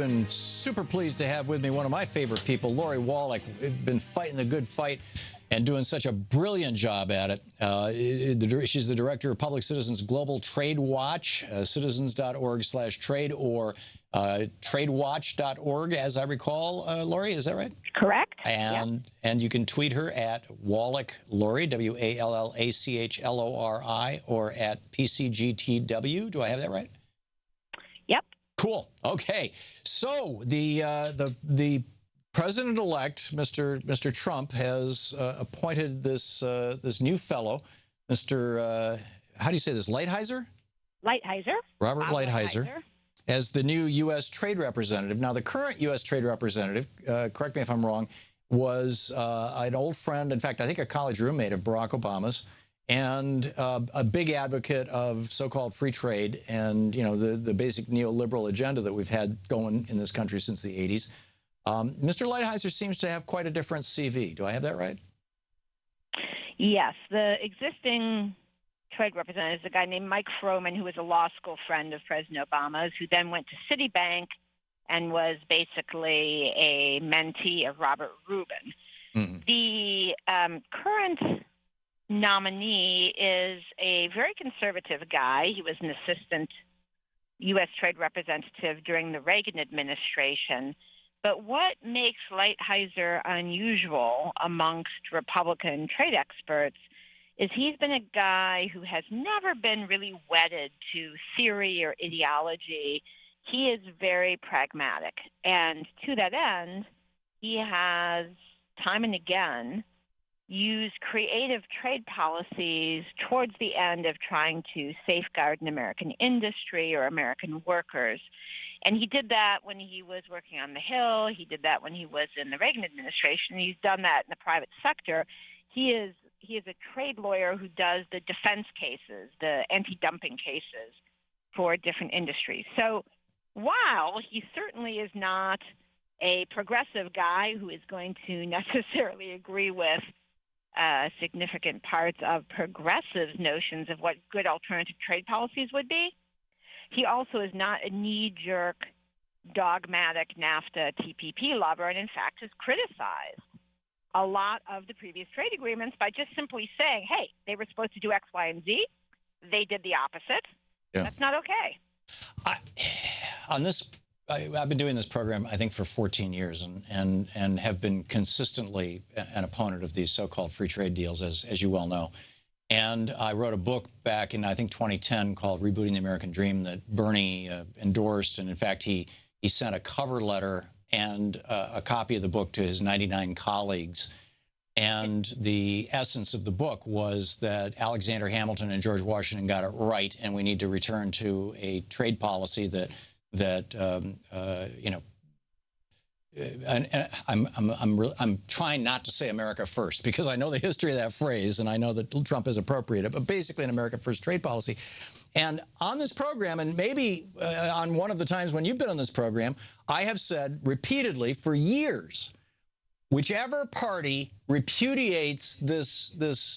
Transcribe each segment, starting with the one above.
and super pleased to have with me one of my favorite people, Lori Wallach. We've been fighting the good fight and doing such a brilliant job at it. She's the director of Public Citizens Global Trade Watch, citizens.org/trade, or tradewatch.org, as I recall. Lori, is that right? Correct. And you can tweet her at Wallach Lori, WALLACHLORI, or at PCGTW. Do I have that right? Yep. Cool. Okay. So the president-elect, Mr. Trump, has appointed this new fellow, Mr. How do you say this? Lighthizer? Lighthizer. Robert Lighthizer, as the new U.S. Trade Representative. Now, the current U.S. Trade Representative, correct me if I'm wrong, was an old friend, in fact, I think a college roommate of Barack Obama's, and a big advocate of so-called free trade and, you know, the basic neoliberal agenda that we've had going in this country since the 80s. Mr. Lighthizer seems to have quite a different CV. Do I have that right? Yes. The existing trade representative is a guy named Mike Froman, who was a law school friend of President Obama's, who then went to Citibank and was basically a mentee of Robert Rubin. Mm-hmm. The current nominee is a very conservative guy. He was an assistant U.S. trade representative during the Reagan administration. But what makes Lighthizer unusual amongst Republican trade experts is he's been a guy who has never been really wedded to theory or ideology. He is very pragmatic. And to that end, he has time and again used creative trade policies towards the end of trying to safeguard an American industry or American workers. And he did that when he was working on the Hill. He did that when he was in the Reagan administration. He's done that in the private sector. He is a trade lawyer who does the defense cases, the anti-dumping cases for different industries. So while he certainly is not a progressive guy who is going to necessarily agree with significant parts of progressive notions of what good alternative trade policies would be, he also is not a knee-jerk, dogmatic NAFTA TPP lover, and in fact has criticized a lot of the previous trade agreements by just simply saying, hey, they were supposed to do X, Y, and Z. They did the opposite. Yeah. That's not okay. I've been doing this program, I think, for 14 years and have been consistently an opponent of these so-called free trade deals, as you well know. And I wrote a book back in, I think, 2010 called Rebooting the American Dream that Bernie endorsed. And in fact, he sent a cover letter and a copy of the book to his 99 colleagues. And the essence of the book was that Alexander Hamilton and George Washington got it right, and we need to return to a trade policy that you know. And I'm trying not to say America first because I know the history of that phrase and I know that Trump has appropriated it, but basically an America first trade policy. And on this program, and maybe on one of the times when you've been on this program, I have said repeatedly for years, whichever party repudiates this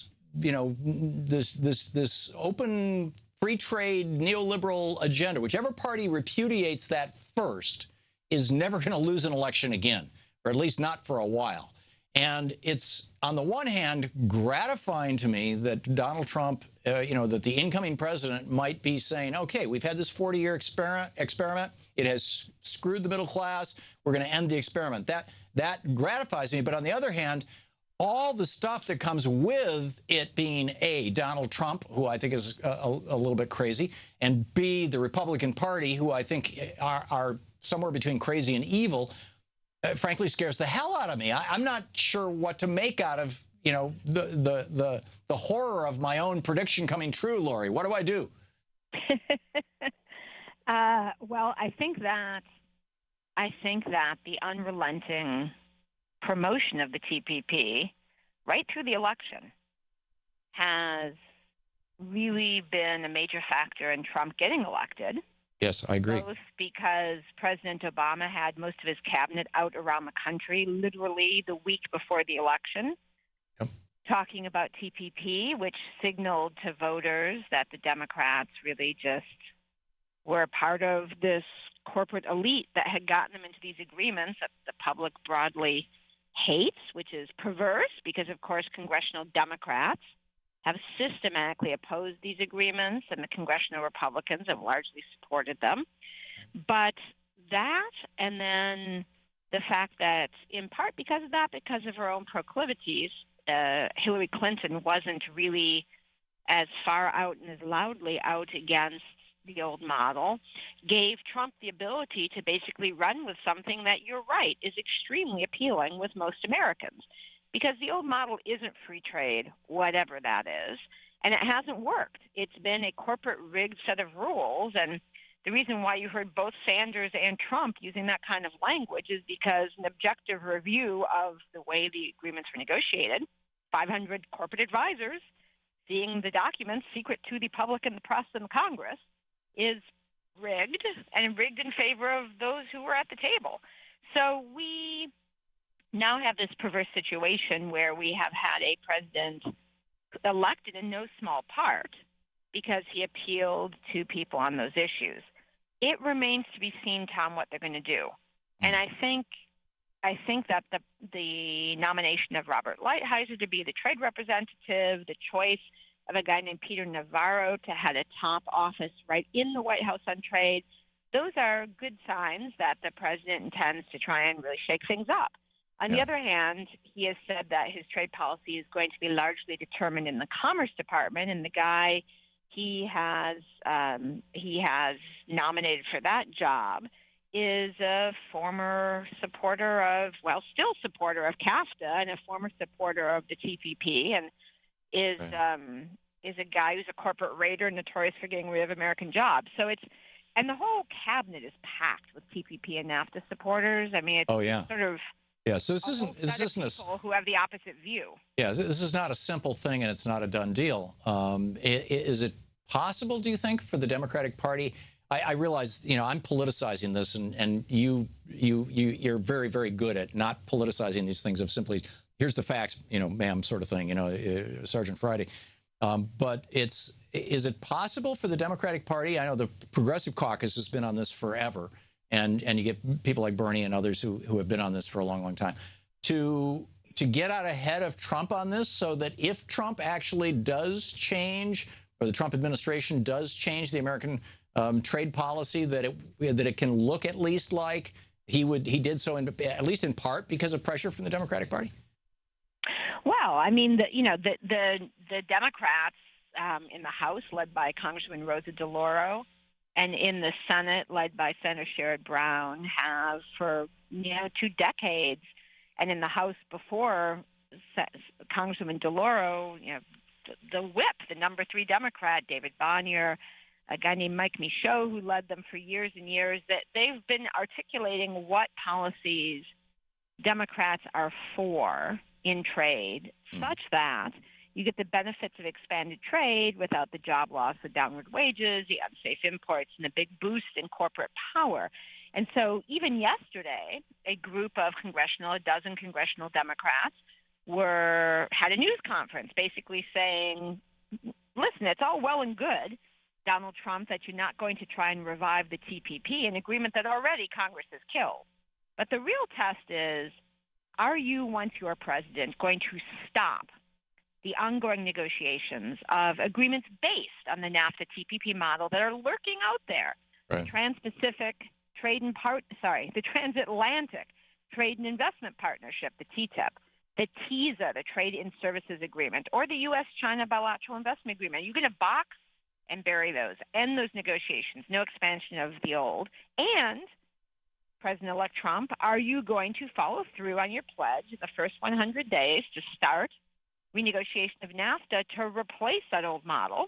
open free trade neoliberal agenda, whichever party repudiates that first, is never going to lose an election again, or at least not for a while. And it's, on the one hand, gratifying to me that Donald Trump, that the incoming president might be saying, okay, we've had this 40-year experiment. It has screwed the middle class. We're going to end the experiment. That gratifies me. But on the other hand, all the stuff that comes with it being A, Donald Trump, who I think is a little bit crazy, and B, the Republican Party, who I think are somewhere between crazy and evil, frankly scares the hell out of me. I'm not sure what to make out of, the horror of my own prediction coming true, Lori. What do I do? Well, I think that the unrelenting promotion of the TPP right through the election has really been a major factor in Trump getting elected. Yes, I agree. Both because President Obama had most of his cabinet out around the country literally the week before the election, talking about TPP, which signaled to voters that the Democrats really just were part of this corporate elite that had gotten them into these agreements that the public broadly hates, which is perverse because, of course, congressional Democrats have systematically opposed these agreements, and the congressional Republicans have largely supported them. But that, and then the fact that, in part because of that, because of her own proclivities, Hillary Clinton wasn't really as far out and as loudly out against the old model, gave Trump the ability to basically run with something that, you're right, is extremely appealing with most Americans. Because the old model isn't free trade, whatever that is, and it hasn't worked. It's been a corporate rigged set of rules, and the reason why you heard both Sanders and Trump using that kind of language is because an objective review of the way the agreements were negotiated, 500 corporate advisors seeing the documents secret to the public and the press and the Congress, is rigged, and rigged in favor of those who were at the table. So we now have this perverse situation where we have had a president elected in no small part because he appealed to people on those issues. It remains to be seen, Tom, what they're going to do. And I think that the nomination of Robert Lighthizer to be the trade representative, the choice of a guy named Peter Navarro to head a top office right in the White House on trade, those are good signs that the president intends to try and really shake things up. On the other hand, he has said that his trade policy is going to be largely determined in the Commerce Department, and the guy he has nominated for that job is a former supporter of, well, still supporter of CAFTA and a former supporter of the TPP, and is a guy who's a corporate raider, notorious for getting rid of American jobs. So and the whole cabinet is packed with TPP and NAFTA supporters. I mean, it's sort of. Yeah, so this isn't people who have the opposite view. Yeah, this is not a simple thing, and it's not a done deal. Is it possible, do you think, for the Democratic Party? I realize, I'm politicizing this, and you're very, very good at not politicizing these things of simply, here's the facts, ma'am, sort of thing, Sergeant Friday. But is it possible for the Democratic Party? I know the Progressive Caucus has been on this forever. And you get people like Bernie and others who have been on this for a long, long time, to get out ahead of Trump on this, so that if Trump actually does change, or the Trump administration does change the American trade policy, that it can look at least like he did so at least in part because of pressure from the Democratic Party. Well, I mean, the Democrats in the House, led by Congresswoman Rosa DeLauro, and in the Senate, led by Senator Sherrod Brown, have for 2 decades, and in the House before Congresswoman DeLauro, the whip, the number 3 Democrat, David Bonnier, a guy named Mike Michaud, who led them for years and years, that they've been articulating what policies Democrats are for in trade, such that you get the benefits of expanded trade without the job loss, the downward wages, the unsafe imports, and the big boost in corporate power. And so even yesterday, a group of a dozen congressional Democrats had a news conference basically saying, listen, it's all well and good, Donald Trump, that you're not going to try and revive the TPP, an agreement that already Congress has killed. But the real test is, are you, once you're president, going to stop the ongoing negotiations of agreements based on the NAFTA TPP model that are lurking out there? Right. The Trans-Pacific the Transatlantic Trade and Investment Partnership, the TTIP, the TISA, the Trade in Services Agreement, or the U.S.-China Bilateral Investment Agreement. You're going to box and bury those, end those negotiations, no expansion of the old. And President-elect Trump, are you going to follow through on your pledge in the first 100 days to start renegotiation of NAFTA to replace that old model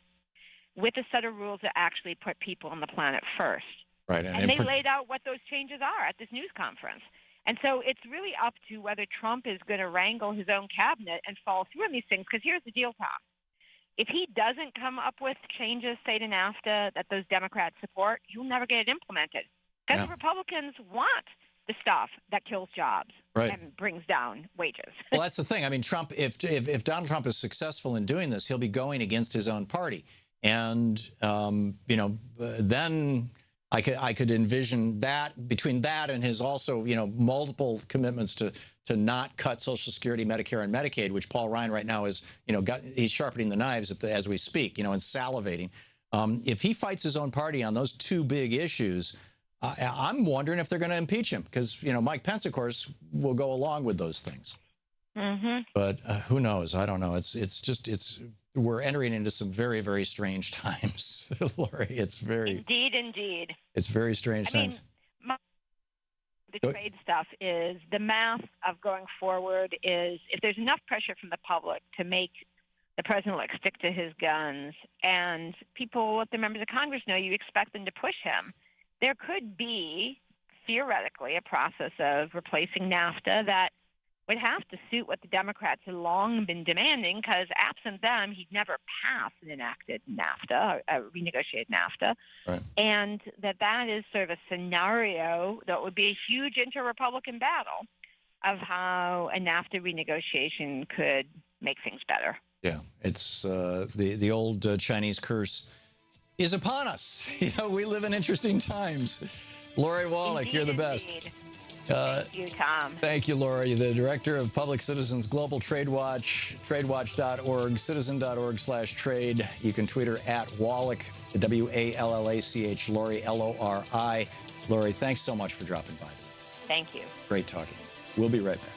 with a set of rules that actually put people on the planet first? Right. And they laid out what those changes are at this news conference. And so it's really up to whether Trump is going to wrangle his own cabinet and follow through on these things. Because here's the deal, Tom. If he doesn't come up with changes, say, to NAFTA that those Democrats support, he'll never get it implemented. Because the Republicans want the stuff that kills jobs and brings down wages. Well, that's the thing. I mean, Trump, if Donald Trump is successful in doing this, he'll be going against his own party. And, then I could envision that between that and his also, multiple commitments to not cut Social Security, Medicare, and Medicaid, which Paul Ryan right now is, he's sharpening the knives as we speak, and salivating. If he fights his own party on those two big issues, I'm wondering if they're going to impeach him because, Mike Pence, of course, will go along with those things. Mm-hmm. But who knows? I don't know. We're entering into some very, very strange times, Lori. Indeed. It's very strange times. The trade stuff is the math of going forward is if there's enough pressure from the public to make the president stick to his guns and people, let the members of Congress know you expect them to push him, there could be theoretically a process of replacing NAFTA that would have to suit what the Democrats have long been demanding, because absent them, he'd never pass an enacted NAFTA, a renegotiated NAFTA. Right. And that is sort of a scenario that would be a huge inter-Republican battle of how a NAFTA renegotiation could make things better. Yeah, it's the old Chinese curse is upon us. We live in interesting times. Lori Wallach, you're the best. Thank you, Tom. Thank you, Lori, the director of Public Citizens Global Trade Watch, tradewatch.org, citizen.org/trade. You can tweet her at Wallach, Wallach, Lori, Lori. Lori, thanks so much for dropping by. Thank you. Great talking. We'll be right back.